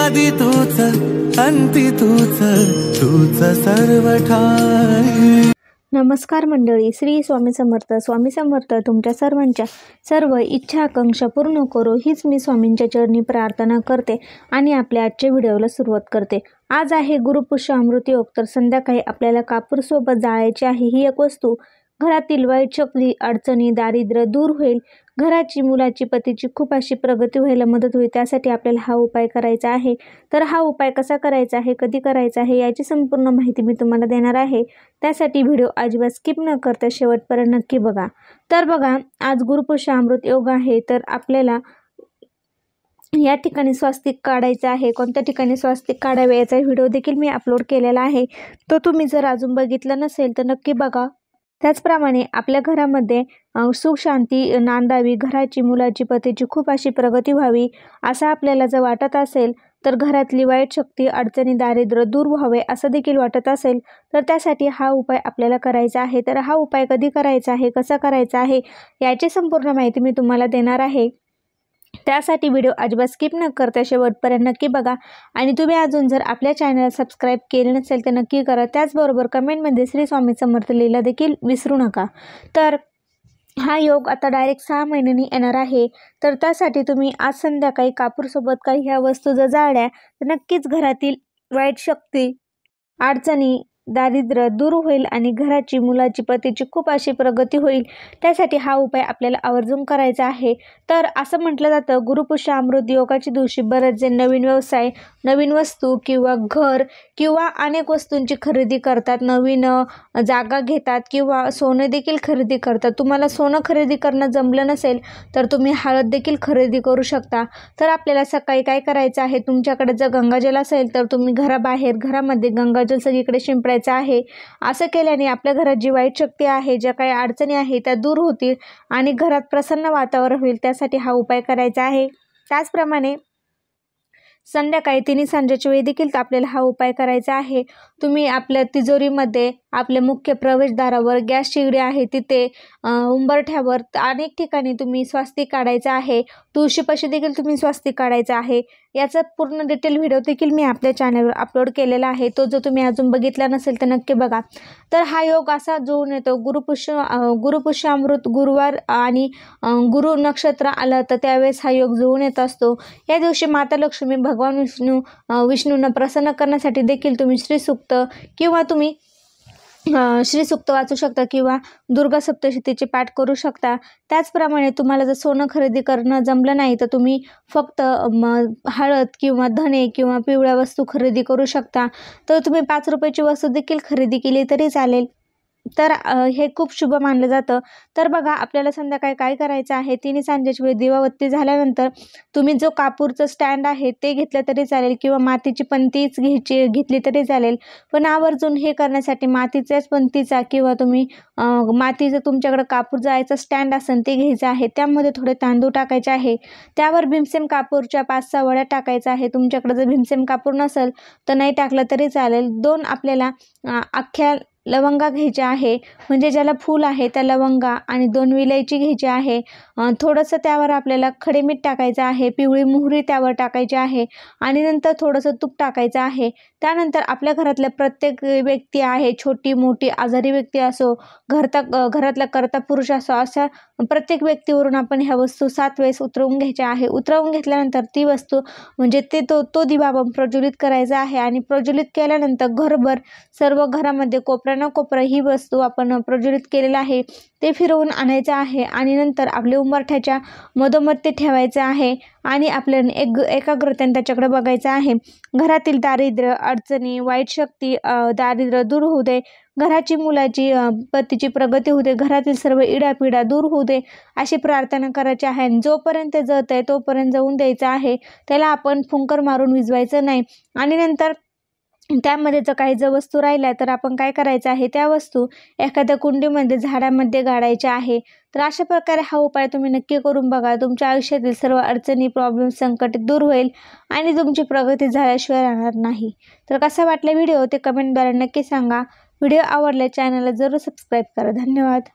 आदि तूच अंती तूच, तूच सर्व ठाई। नमस्कार मंडळी, श्री स्वामी समर्थ। स्वामी समर्थ तुमच्या सर्वांच्या सर्व इच्छा आकांक्षा पूर्ण करो हीच मी स्वामींच्या चरणी प्रार्थना करते आणि आपल्या आजच्या व्हिडिओला सुरुवात करते। आज आहे गुरुपुष्य अमृत योग। तर संध्याकाळी आपल्याला कापूर सोबत जाळायची आहे ही एक वस्तू। घरातील वाईट शक्ती, अडचणी, दारिद्र्य दूर होईल, घराची, मुलाची, पतीची खूप अशी प्रगती व्हायला मदत होईल। त्यासाठी आपल्याला हा उपाय करायचा आहे। तर हा उपाय कसा करायचा आहे, कधी करायचा आहे याची संपूर्ण माहिती मी तुम्हाला देणार आहे। त्यासाठी व्हिडिओ अजिबात स्किप न करता शेवटपर्यंत नक्की बघा। तर बघा, आज गुरुपुष्य अमृत योग आहे। तर आपल्याला या ठिकाणी स्वास्तिक काढायचं आहे। कोणत्या ठिकाणी स्वास्तिक काढावे याचा व्हिडिओ देखील मी अपलोड केलेला आहे, तो तुम्ही जर अजून बघितला नसेल तर नक्की बघा। त्याचप्रमाणे आपल्या घरामध्ये सुख शांती नांदावी, घराची, मुलाची, पतीची खूप अशी प्रगती व्हावी असं आपल्याला जर वाटत असेल, तर घरातली वाईट शक्ती, अडचणी, दारिद्र्य दूर व्हावे असं देखील वाटत असेल, तर त्यासाठी हा उपाय आपल्याला करायचा आहे। तर हा उपाय कधी करायचा आहे, कसा करायचा आहे याची संपूर्ण माहिती मी तुम्हाला देणार आहे। त्यासाठी व्हिडिओ अजिबात स्किप न करता शेवटपर्यंत नक्की बघा। आणि तुम्ही अजून जर आपल्या चॅनल सबस्क्राईब केले नसेल तर नक्की करा। त्याचबरोबर कमेंटमध्ये श्री स्वामी समर्थ लिहायला देखील विसरू नका। तर हा योग आता डायरेक्ट 6 महिन्यांनी येणार आहे। तर त्यासाठी तुम्ही आज संध्याकाळी कापूरसोबत काही ह्या वस्तू जर जाळल्या तर नक्कीच घरातील वाईट शक्ती, अडचणी, दारिद्र्य दूर होईल आणि घराची, मुलाची, पतीची खूप अशी प्रगती होईल। त्यासाठी हा उपाय आपल्याला आवर्जून करायचा आहे। तर असं म्हटलं जातं, गुरुपुष्य अमृत योगाच्या दिवशी बरेच जे नवीन व्यवसाय, नवीन वस्तू किंवा घर किंवा अनेक वस्तूंची खरेदी करतात, नवीन जागा घेतात किंवा सोनं देखील खरेदी करतात। तुम्हाला सोनं खरेदी करणं जमलं नसेल तर तुम्ही हळद देखील खरेदी करू शकता। तर आपल्याला सकाळी काय करायचं आहे, तुमच्याकडे जर गंगाजल असेल तर तुम्ही घराबाहेर, घरामध्ये गंगाजल सगळीकडे शिंपडायचं आहे। असं केल्याने आपल्या घरात जी वाईट शक्ती आहे, ज्या काही अडचणी आहे त्या दूर होतील आणि घरात प्रसन्न वातावरण होईल। त्यासाठी हा उपाय करायचा आहे। त्याचप्रमाणे संध्याकाळी 3 सांजेच्या वेळी देखील आपल्याला हा उपाय करायचा आहे। तुम्ही आपल्या तिजोरीमध्ये, आपल्या मुख्य प्रवेशद्वारावर, गॅस शेगडी आहे तिथे, उंबरठ्यावर अनेक ठिकाणी तुम्ही स्वास्तिक काढायचं आहे। तुळशीपाशी देखील तुम्ही स्वास्तिक काढायचं आहे। याचा पूर्ण डिटेल व्हिडिओ देखील मी आपल्या चॅनलवर अपलोड केलेला आहे, तो जर तुम्ही अजून बघितला नसेल तर नक्की बघा। तर हा योग असा जुळून येतो, गुरुपुष्य अमृत गुरुवार आणि गुरु नक्षत्र आलं तर त्यावेळेस हा योग जुळून येत असतो। या दिवशी माता लक्ष्मी, भगवान विष्णूंना प्रसन्न करण्यासाठी देखील तुम्ही श्रीसूक्त किंवा तुम्ही श्रीसूक्त वाचू शकता किंवा दुर्गा सप्तशतीचे पाठ करू शकता। त्याचप्रमाणे तुम्हाला जर सोनं खरेदी करणं जमलं नाही तर तुम्ही फक्त हळद किंवा धने किंवा पिवळ्या वस्तू खरेदी करू शकता। तर तुम्ही 5 रुपयाची वस्तू देखील खरेदी केली तरी चालेल। तर हे खूप शुभ मानलं जातं। तर बघा, आपल्याला संध्याकाळी काय करायचं आहे, 3 सांजेच्या वेळी दिवाबत्ती झाल्यानंतर तुम्ही जो कापूरचं स्टँड आहे ते घेतलं तरी चालेल किंवा मातीची पंतीच घेतली तरी चालेल। पण आवर्जून हे करण्यासाठी मातीच्याच पंतीचा किंवा तुम्ही मातीचं तुमच्याकडे कापूर जायचं स्टँड असेल ते घ्यायचं आहे। त्यामध्ये थोडे तांदूळ टाकायचे आहे, त्यावर भीमसेन कापूरच्या 5-6 वड्या टाकायच्या आहे। तुमच्याकडे जर भीमसेन कापूर नसेल तर नाही टाकलं तरी चालेल। 2 आपल्याला अख्ख्या लवंगा घ्यायच्या आहे, म्हणजे ज्याला फूल आहे त्या लवंगा, आणि 2 विलायची घ्यायची आहे। थोडंसं त्यावर आपल्याला खडे मीठ टाकायचं आहे, पिवळी मोहरी त्यावर टाकायची आहे आणि नंतर थोडंसं तूप टाकायचं आहे। त्यानंतर आपल्या घरातल्या प्रत्येक व्यक्ती आहे, छोटी मोठी, आजारी व्यक्ती असो, घरातला कर्ता पुरुष असो, अशा प्रत्येक व्यक्तीवरून आपण ह्या वस्तू 7 वेळेस उतरवून घ्यायच्या आहे। उतरवून घेतल्यानंतर ती वस्तू म्हणजे तो दिवा आपण प्रज्वलित करायचा आहे आणि प्रज्वलित केल्यानंतर घरभर सर्व घरामध्ये कोपऱ्या न कोपरा ही वस्तू आपण प्रज्वलित केलेला आहे ते फिरवून आणायचं आहे आणि नंतर आपल्या उंबरठ्याच्या मधोमध ते ठेवायचं आहे आणि आपल्याला एकाग्रतेने त्याच्याकडे बघायचं आहे। घरातील दारिद्र्य, अडचणी, वाईट शक्ती, दारिद्र्य दूर होऊ दे, घराची, मुलाची, पतीची प्रगती होऊ दे, घरातील सर्व इडापिडा दूर होऊ दे अशी प्रार्थना करायची आहे। जोपर्यंत जळत आहे तोपर्यंत जाऊन द्यायचं आहे, त्याला आपण फुंकर मारून विझवायचं नाही। आणि नंतर त्यामध्ये जर काही जर वस्तू राहिल्या तर आपण काय करायचं आहे, त्या वस्तू एखाद्या कुंडीमध्ये, झाडामध्ये गाडायच्या आहे। तर अशा प्रकारे हा उपाय तुम्ही नक्की करून बघा। तुमच्या आयुष्यातील सर्व अडचणी, प्रॉब्लेम, संकट दूर होईल आणि तुमची प्रगती झाल्याशिवाय राहणार नाही। तर कसा वाटला व्हिडिओ ते कमेंटद्वारे नक्की सांगा। व्हिडिओ आवडल्यास चॅनलला जरूर सबस्क्राईब करा। धन्यवाद।